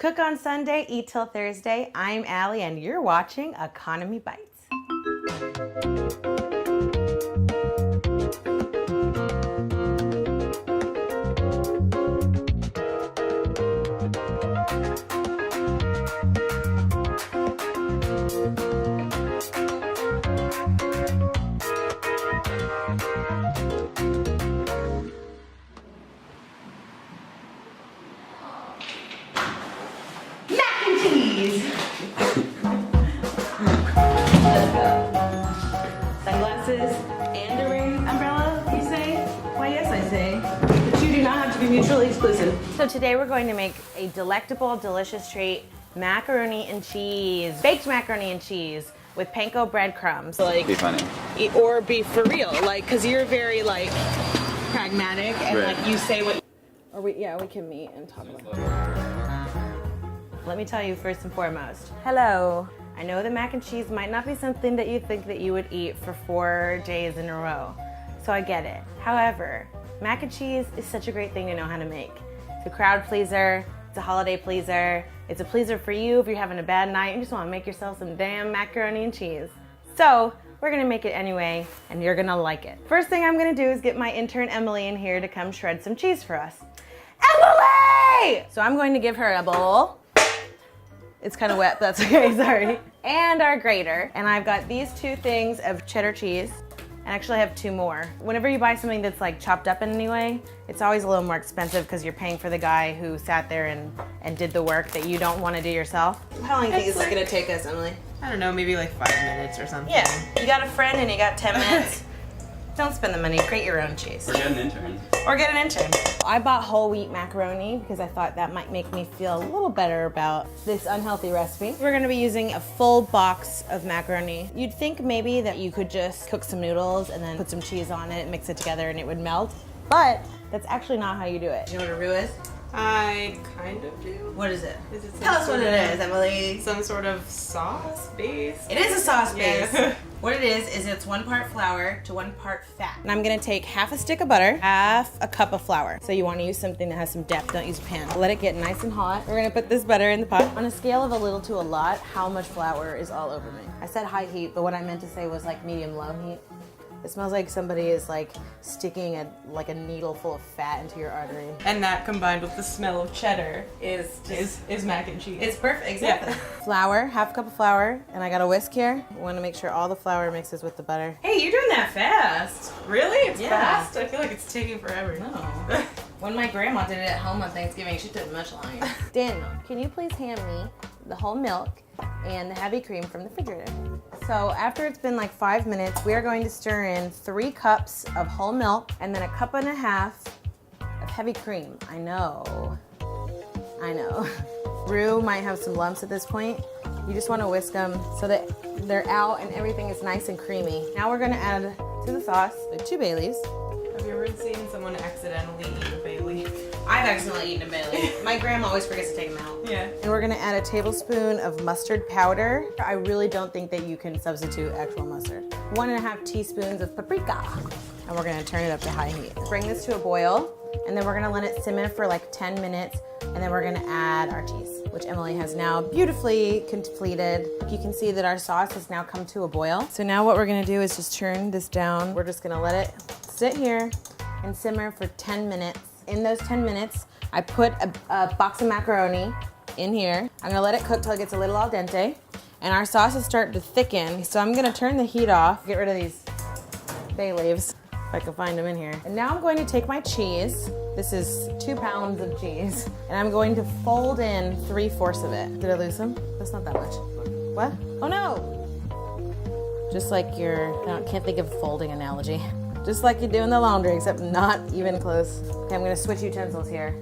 Cook on Sunday, eat till Thursday. I'm Allie and you're watching Economy Bites. Sunglasses and a rain umbrella, you say? Why, yes, I say. But you do not have to be mutually exclusive. So today we're going to make a delectable, delicious treat, macaroni and cheese. Baked macaroni and cheese with panko breadcrumbs. Like, be funny. Or be for real, like, cause you're very like pragmatic and right. Like you say what. Or we can meet and talk about it. Let me tell you first and foremost. Hello. I know that mac and cheese might not be something that you think that you would eat for 4 days in a row, so I get it. However, mac and cheese is such a great thing to know how to make. It's a crowd pleaser, it's a holiday pleaser, it's a pleaser for you if you're having a bad night and you just want to make yourself some damn macaroni and cheese. So, we're gonna make it anyway, and you're gonna like it. First thing I'm gonna do is get my intern Emily in here to come shred some cheese for us. Emily! So I'm going to give her a bowl. It's kind of wet, but that's okay, sorry. And our grater. And I've got these 2 things of cheddar cheese. And actually I have 2 more. Whenever you buy something that's like chopped up in any way, it's always a little more expensive because you're paying for the guy who sat there and did the work that you don't want to do yourself. How long do you think is this gonna take us, Emily? I don't know, maybe like 5 minutes or something. Yeah, you got a friend and you got 10 minutes. Don't spend the money, create your own cheese. Or get an intern. Or get an intern. I bought whole wheat macaroni because I thought that might make me feel a little better about this unhealthy recipe. We're gonna be using a full box of macaroni. You'd think maybe that you could just cook some noodles and then put some cheese on it, mix it together and it would melt, but that's actually not how you do it. You know what a roux is? I kind of do. What is it? Is it Tell us what it is, Emily. Some sort of sauce base? It is a sauce base. Yeah. What it is it's 1 part flour to 1 part fat. And I'm gonna take half a stick of butter, half a cup of flour. So you wanna use something that has some depth, don't use a pan. Let it get nice and hot. We're gonna put this butter in the pot. On a scale of a little to a lot, how much flour is all over me? I said high heat, but what I meant to say was like medium-low heat. It smells like somebody is like sticking a needle full of fat into your artery. And that combined with the smell of cheddar is mac and cheese. It's perfect, exactly. Yeah. Flour, half a cup of flour, and I got a whisk here. I want to make sure all the flour mixes with the butter. Hey, you're doing that fast. Really? It's Yeah. fast? I feel like it's taking forever. No. When my grandma did it at home on Thanksgiving, she took much longer. Daniel, can you please hand me the whole milk and the heavy cream from the refrigerator? So after it's been like 5 minutes, we are going to stir in 3 cups of whole milk and then 1.5 cups of heavy cream. I know. Roux might have some lumps at this point. You just want to whisk them so that they're out and everything is nice and creamy. Now we're going to add to the sauce 2 bay leaves. Have you ever seen someone accidentally eat a bay leaf? I've accidentally eaten a bay leaf. My grandma always forgets to take them out. Yeah. And we're gonna add a tablespoon of mustard powder. I really don't think that you can substitute actual mustard. 1.5 teaspoons of paprika. And we're gonna turn it up to high heat. Bring this to a boil, and then we're gonna let it simmer for like 10 minutes, and then we're gonna add our cheese, which Emily has now beautifully completed. You can see that our sauce has now come to a boil. So now what we're gonna do is just turn this down. We're just gonna let it sit here and simmer for 10 minutes. In those 10 minutes, I put a box of macaroni in here. I'm gonna let it cook till it gets a little al dente. And our sauce is starting to thicken. So I'm gonna turn the heat off, get rid of these bay leaves, if I can find them in here. And now I'm going to take my cheese. This is 2 pounds of cheese. And I'm going to fold in 3/4 of it. Did I lose some? That's not that much. What? Oh no! Just like I can't think of a folding analogy. Just like you do in the laundry, except not even close. Okay, I'm gonna switch utensils here.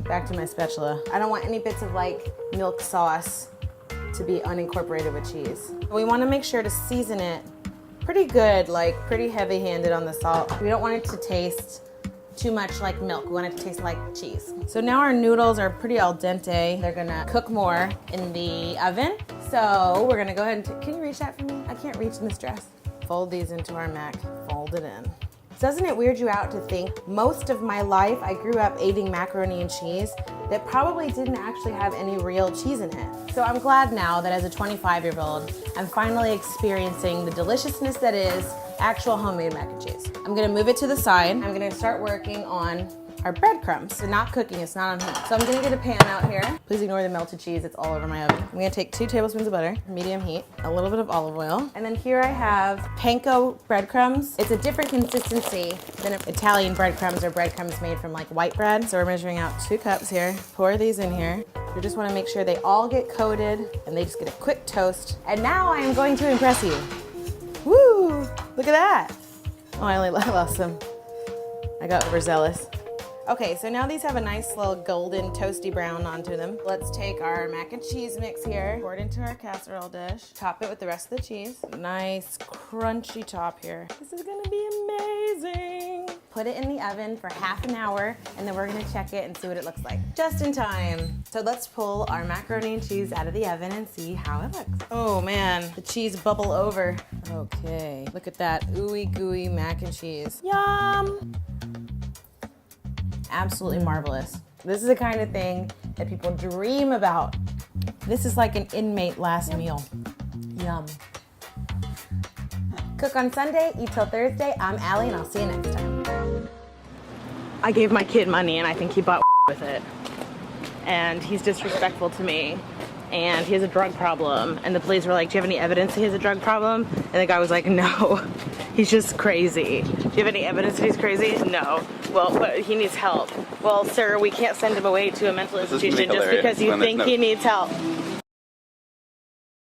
Back to my spatula. I don't want any bits of like milk sauce to be unincorporated with cheese. We wanna make sure to season it pretty good, like pretty heavy-handed on the salt. We don't want it to taste too much like milk. We want it to taste like cheese. So now our noodles are pretty al dente. They're gonna cook more in the oven. So we're gonna go ahead and, can you reach that for me? I can't reach in this dress. Fold these into our mac, fold it in. Doesn't it weird you out to think most of my life I grew up eating macaroni and cheese that probably didn't actually have any real cheese in it? So I'm glad now that as a 25-year-old, I'm finally experiencing the deliciousness that is actual homemade mac and cheese. I'm gonna move it to the side. I'm gonna start working on our breadcrumbs. So not cooking, it's not on heat. So I'm gonna get a pan out here. Please ignore the melted cheese, it's all over my oven. I'm gonna take 2 tablespoons of butter, medium heat, a little bit of olive oil, and then here I have panko breadcrumbs. It's a different consistency than Italian breadcrumbs or breadcrumbs made from like white bread. So we're measuring out 2 cups here. Pour these in here. You just wanna make sure they all get coated and they just get a quick toast. And now I am going to impress you. Woo, look at that. Oh, I only lost some. I got overzealous. Okay, so now these have a nice little golden toasty brown onto them. Let's take our mac and cheese mix here, pour it into our casserole dish, top it with the rest of the cheese. Nice crunchy top here. This is gonna be amazing. Put it in the oven for half an hour, and then we're gonna check it and see what it looks like. Just in time. So let's pull our macaroni and cheese out of the oven and see how it looks. Oh man, the cheese bubble over. Okay, look at that ooey gooey mac and cheese. Yum! Absolutely marvelous. This is the kind of thing that people dream about. This is like an inmate last meal. Yum. Cook on Sunday, eat till Thursday. I'm Allie, and I'll see you next time. I gave my kid money, and I think he bought with it. And he's disrespectful to me. And he has a drug problem. And the police were like, do you have any evidence he has a drug problem? And the guy was like, no, he's just crazy. Do you have any evidence that he's crazy? No. Well, but he needs help. Well, sir, we can't send him away to a mental institution just because you think he needs help.